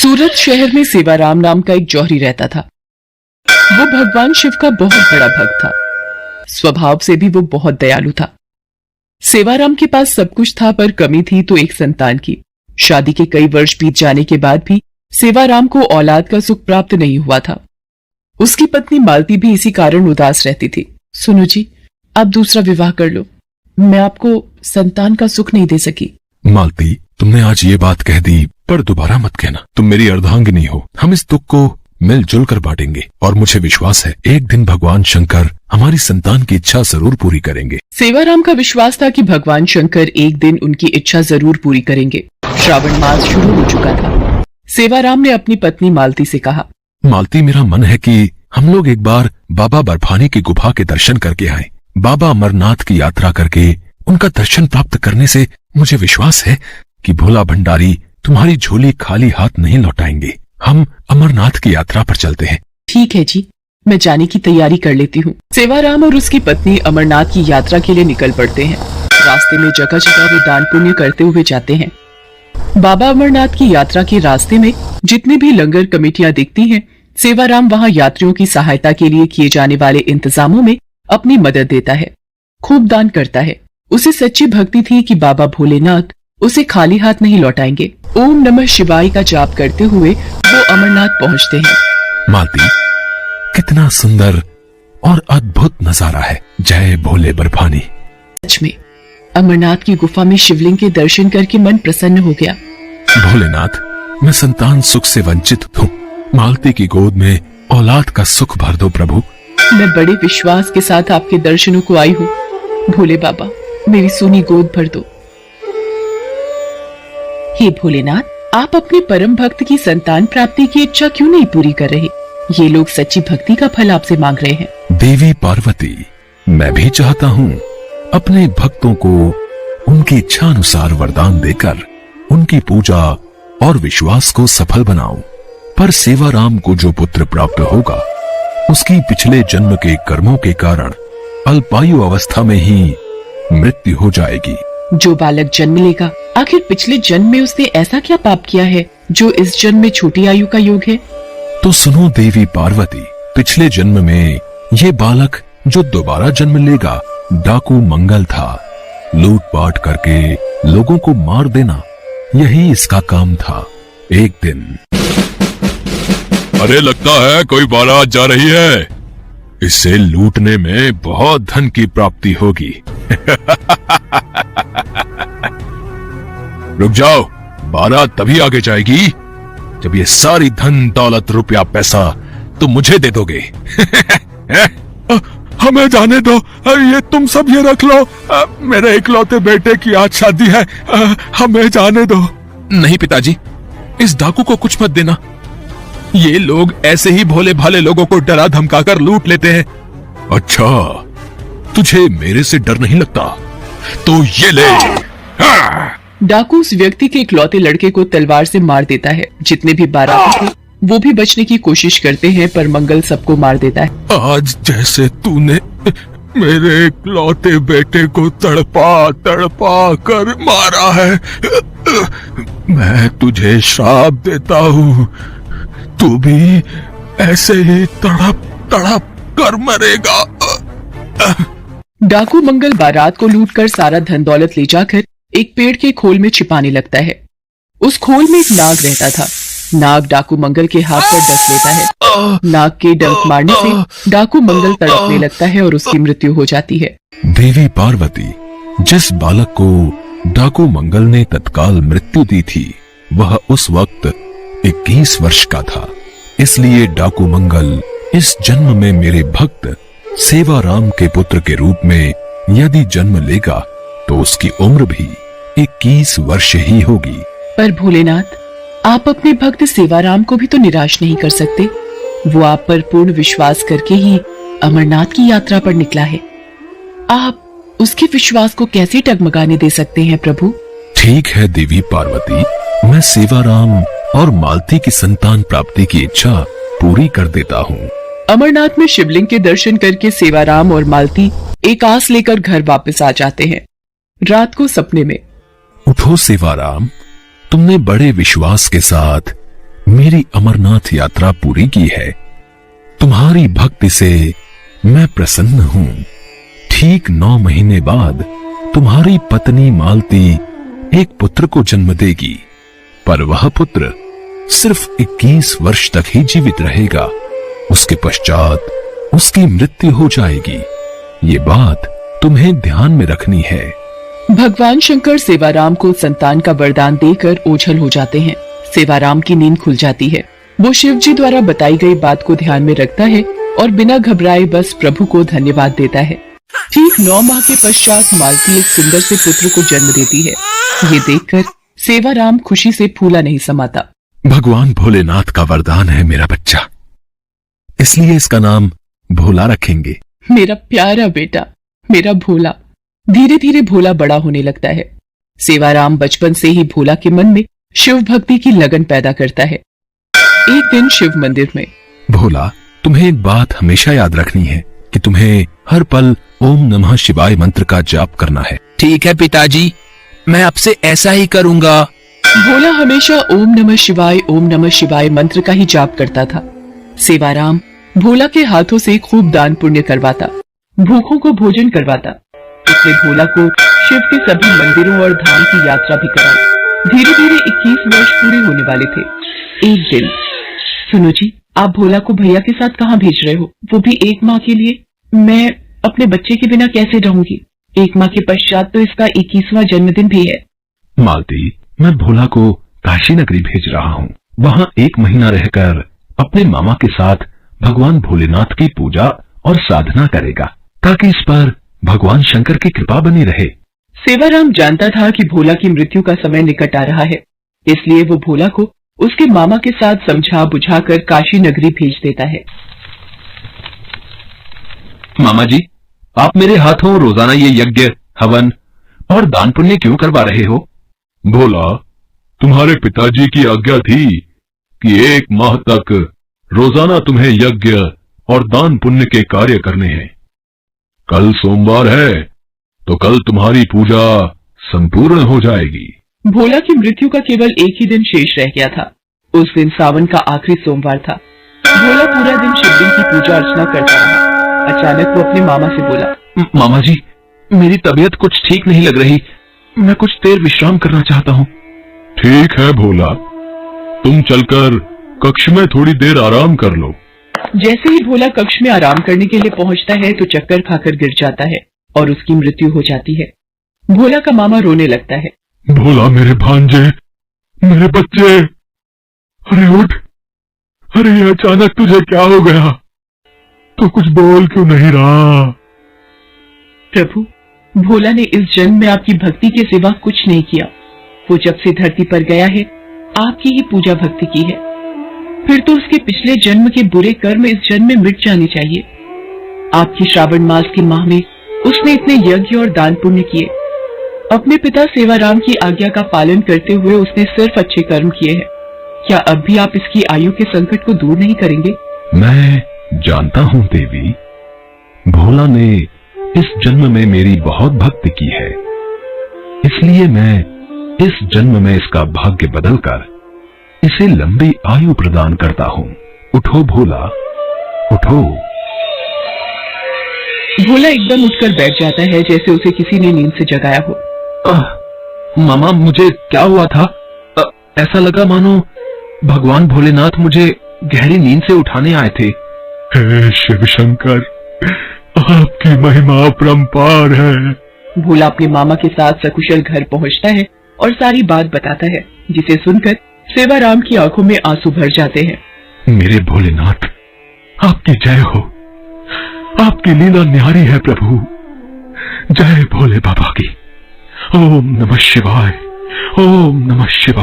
सूरत शहर में सेवाराम नाम का एक जौहरी रहता था। वो भगवान शिव का बहुत बड़ा भक्त था। स्वभाव से भी वो बहुत दयालु था। सेवाराम के पास सब कुछ था, पर कमी थी तो एक संतान की। शादी के कई वर्ष बीत जाने के बाद भी सेवाराम को औलाद का सुख प्राप्त नहीं हुआ था। उसकी पत्नी मालती भी इसी कारण उदास रहती थी। सुनो जी, आप दूसरा विवाह कर लो, मैं आपको संतान का सुख नहीं दे सकी। मालती, तुमने आज ये बात कह दी, पर दोबारा मत कहना। तुम मेरी अर्धांगिनी हो। हम इस दुख को मिलजुल कर बांटेंगे और मुझे विश्वास है एक दिन भगवान शंकर हमारी संतान की इच्छा जरूर पूरी करेंगे। सेवाराम का विश्वास था कि भगवान शंकर एक दिन उनकी इच्छा जरूर पूरी करेंगे। श्रावण मास शुरू हो चुका था। सेवाराम ने अपनी पत्नी मालती से कहा, मालती, मेरा मन है कि हम लोग एक बार बाबा बर्फानी की गुफा के दर्शन करके आए। बाबा अमरनाथ की यात्रा करके उनका दर्शन प्राप्त करने से मुझे विश्वास है कि भोला भंडारी तुम्हारी झोली खाली हाथ नहीं लौटाएंगे। हम अमरनाथ की यात्रा पर चलते हैं। ठीक है जी, मैं जाने की तैयारी कर लेती हूँ। सेवाराम और उसकी पत्नी अमरनाथ की यात्रा के लिए निकल पड़ते हैं। रास्ते में जगह जगह वो दान पुण्य करते हुए जाते हैं। बाबा अमरनाथ की यात्रा के रास्ते में जितनी भी लंगर कमेटियां दिखती हैं, सेवाराम वहां यात्रियों की सहायता के लिए किए जाने वाले इंतजामों में अपनी मदद देता है, खूब दान करता है। उसे सच्ची भक्ति थी कि बाबा भोलेनाथ उसे खाली हाथ नहीं लौटाएंगे। ओम नमः शिवाय का जाप करते हुए वो अमरनाथ पहुंचते हैं। मालती, कितना सुंदर और अद्भुत नजारा है। जय भोले बर्फानी। सच में अमरनाथ की गुफा में शिवलिंग के दर्शन करके मन प्रसन्न हो गया। भोलेनाथ, मैं संतान सुख से वंचित हूँ। मालती की गोद में औलाद का सुख भर दो प्रभु। मैं बड़े विश्वास के साथ आपके दर्शनों को आई हूँ। भोले बाबा, मेरी सोनी गोद भर दो। हे भोलेनाथ, आप अपने परम भक्त की संतान प्राप्ति की इच्छा क्यों नहीं पूरी कर रहे? ये लोग सच्ची भक्ति का फल आपसे मांग रहे हैं। देवी पार्वती, मैं भी चाहता हूँ अपने भक्तों को उनकी इच्छा अनुसार वरदान देकर उनकी पूजा और विश्वास को सफल बनाऊं। पर सेवाराम को जो पुत्र प्राप्त होगा उसकी पिछले जन्म के कर्मों के कारण अल्पायु अवस्था में ही मृत्यु हो जाएगी। जो बालक जन्म लेगा, आखिर पिछले जन्म में उसने ऐसा क्या पाप किया है जो इस जन्म में छोटी आयु का योग है? तो सुनो देवी पार्वती, पिछले जन्म में ये बालक जो दोबारा जन्म लेगा डाकू मंगल था। लूटपाट करके लोगों को मार देना, यही इसका काम था। एक दिन, अरे लगता है कोई बारात जा रही है। इससे लूटने में बहुत धन की प्राप्ति होगी। रुक जाओ, बारात तभी आगे जाएगी जब ये सारी धन दौलत रुपया पैसा तुम मुझे दे दोगे। हमें जाने दो, ये तुम सब ये रख लो। मेरे इकलौते बेटे की आज शादी है, हमें जाने दो। नहीं पिताजी, इस डाकू को कुछ मत देना। ये लोग ऐसे ही भोले भाले लोगों को डरा धमकाकर लूट लेते हैं। अच्छा, तुझे मेरे से डर नहीं लगता? तो ये ले। डाकू उस व्यक्ति के इकलौते लड़के को तलवार से मार देता है। जितने भी बाराती थे वो भी बचने की कोशिश करते हैं, पर मंगल सबको मार देता है। आज जैसे तूने मेरे इकलौते बेटे को तड़पा तड़पा कर मारा है, मैं तुझे श्राप देता हूँ, तू भी ऐसे ही तड़प तड़प कर मरेगा। डाकू मंगल बारात को लूटकर सारा धन दौलत ले जाकर एक पेड़ के खोल में छिपाने लगता है। उस खोल में एक नाग रहता था। नाग डाकू मंगल के हाथ पर डस लेता है। नाग के डंक मारने से डाकू मंगल तड़पने लगता है और उसकी मृत्यु हो जाती है। देवी पार्वती, जिस बालक को डाकू मंगल ने तत्काल मृत्यु दी थी वह उस वक्त 21 वर्ष का था। इसलिए डाकू मंगल इस जन्म में मेरे भक्त सेवाराम के पुत्र के रूप में यदि जन्म लेगा तो उसकी उम्र भी 21 वर्ष ही होगी। पर भोलेनाथ, आप अपने भक्त सेवाराम को भी तो निराश नहीं कर सकते। वो आप पर पूर्ण विश्वास करके ही अमरनाथ की यात्रा पर निकला है। आप उसके विश्वास को कैसे डगमगाने दे सकते हैं प्रभु? ठीक है देवी पार्वती, मैं सेवाराम और मालती की संतान प्राप्ति की इच्छा पूरी कर देता हूँ। अमरनाथ में शिवलिंग के दर्शन करके सेवाराम और मालती एक आस लेकर घर वापस आ जाते हैं। रात को सपने में, उठो सेवाराम, तुमने बड़े विश्वास के साथ मेरी अमरनाथ यात्रा पूरी की है। तुम्हारी भक्ति से मैं प्रसन्न हूं। ठीक 9 महीने बाद तुम्हारी पत्नी मालती एक पुत्र को जन्म देगी, पर वह पुत्र सिर्फ 21 वर्ष तक ही जीवित रहेगा। उसके पश्चात उसकी मृत्यु हो जाएगी। ये बात तुम्हें ध्यान में रखनी है। भगवान शंकर सेवाराम को संतान का वरदान देकर ओझल हो जाते हैं। सेवाराम की नींद खुल जाती है। वो शिव जी द्वारा बताई गई बात को ध्यान में रखता है और बिना घबराए बस प्रभु को धन्यवाद देता है। ठीक 9 माह के पश्चात मालती एक सुंदर से पुत्र को जन्म देती है। ये देखकर सेवाराम खुशी से फूला नहीं समाता। भगवान भोलेनाथ का वरदान है मेरा बच्चा, इसलिए इसका नाम भोला रखेंगे। मेरा प्यारा बेटा, मेरा भोला। धीरे धीरे भोला बड़ा होने लगता है। सेवाराम बचपन से ही भोला के मन में शिव भक्ति की लगन पैदा करता है। एक दिन शिव मंदिर में, भोला, तुम्हें एक बात हमेशा याद रखनी है कि तुम्हें हर पल ओम नमः शिवाय मंत्र का जाप करना है। ठीक है पिताजी, मैं आपसे ऐसा ही करूंगा। भोला हमेशा ओम नमः शिवाय मंत्र का ही जाप करता था। सेवाराम भोला के हाथों से खूब दान पुण्य करवाता, भूखों को भोजन करवाता। उसने भोला को शिव के सभी मंदिरों और धाम की यात्रा भी कराई। धीरे धीरे 21 वर्ष पूरे होने वाले थे। एक दिन, सुनो जी, आप भोला को भैया के साथ कहाँ भेज रहे हो, वो भी 1 माह के लिए? मैं अपने बच्चे के बिना कैसे रहूंगी? 1 माह के पश्चात तो इसका 21वां जन्मदिन भी है। मालती, मैं भोला को काशी नगरी भेज रहा हूँ। वहाँ 1 महीना रहकर अपने मामा के साथ भगवान भोलेनाथ की पूजा और साधना करेगा, ताकि इस पर भगवान शंकर की कृपा बनी रहे। सेवाराम जानता था कि भोला की मृत्यु का समय निकट आ रहा है, इसलिए वो भोला को उसके मामा के साथ समझा बुझाकर काशी नगरी भेज देता है। मामा जी, आप मेरे हाथों रोजाना ये यज्ञ, हवन और दान पुण्य क्यों करवा रहे हो? भोला, तुम्हारे पिताजी की आज्ञा थी कि 1 माह तक रोजाना तुम्हें यज्ञ और दान पुण्य के कार्य करने हैं। कल सोमवार है, तो कल तुम्हारी पूजा संपूर्ण हो जाएगी। भोला की मृत्यु का केवल एक ही दिन शेष रह गया था। उस दिन सावन का आखिरी सोमवार था। भोला पूरा दिन शिवलिंग की पूजा अर्चना करता रहा। अचानक वो अपने मामा से बोला, मामा जी, मेरी तबीयत कुछ ठीक नहीं लग रही। मैं कुछ देर विश्राम करना चाहता हूँ। ठीक है भोला, तुम चलकर कक्ष में थोड़ी देर आराम कर लो। जैसे ही भोला कक्ष में आराम करने के लिए पहुंचता है तो चक्कर खाकर गिर जाता है और उसकी मृत्यु हो जाती है। भोला का मामा रोने लगता है। भोला, मेरे भांजे, मेरे बच्चे, अरे उठ, अरे ये अचानक तुझे क्या हो गया? तो कुछ बोल क्यों नहीं रहा? प्रभु, भोला ने इस जन्म में आपकी भक्ति के सिवा कुछ नहीं किया। वो जब से धरती पर गया है, आपकी ही पूजा भक्ति की है। फिर तो उसके पिछले जन्म के बुरे कर्म इस जन्म में मिट जाने चाहिए। आपकी श्रावण मास के माह में उसने इतने यज्ञ और दान पुण्य किए। अपने पिता सेवाराम की आज्ञा का पालन करते हुए उसने सिर्फ अच्छे कर्म किए हैं। क्या अब भी आप इसकी आयु के संकट को दूर नहीं करेंगे? मैं जानता हूँ देवी, भोला ने इस जन्म में मेरी बहुत भक्ति की है, इसलिए मैं इस जन्म में इसका भाग्य बदलकर इसे लंबी आयु प्रदान करता हूँ। उठो भोला, उठो। भोला एकदम उठकर बैठ जाता है, जैसे उसे किसी ने नींद से जगाया हो। मामा, मुझे क्या हुआ था? ऐसा लगा मानो भगवान भोलेनाथ मुझे गहरी नींद से उठाने आए थे। हे शिव शंकर, आपकी महिमा अपरंपार है। भोला अपने मामा के साथ सकुशल घर पहुंचता है और सारी बात बताता है, जिसे सुनकर सेवाराम की आंखों में आंसू भर जाते हैं। मेरे भोलेनाथ, आपकी जय हो। आपकी लीला न्यारी है प्रभु। जय भोले बाबा की। ओम नमः शिवाय, ओम नमः शिवाय।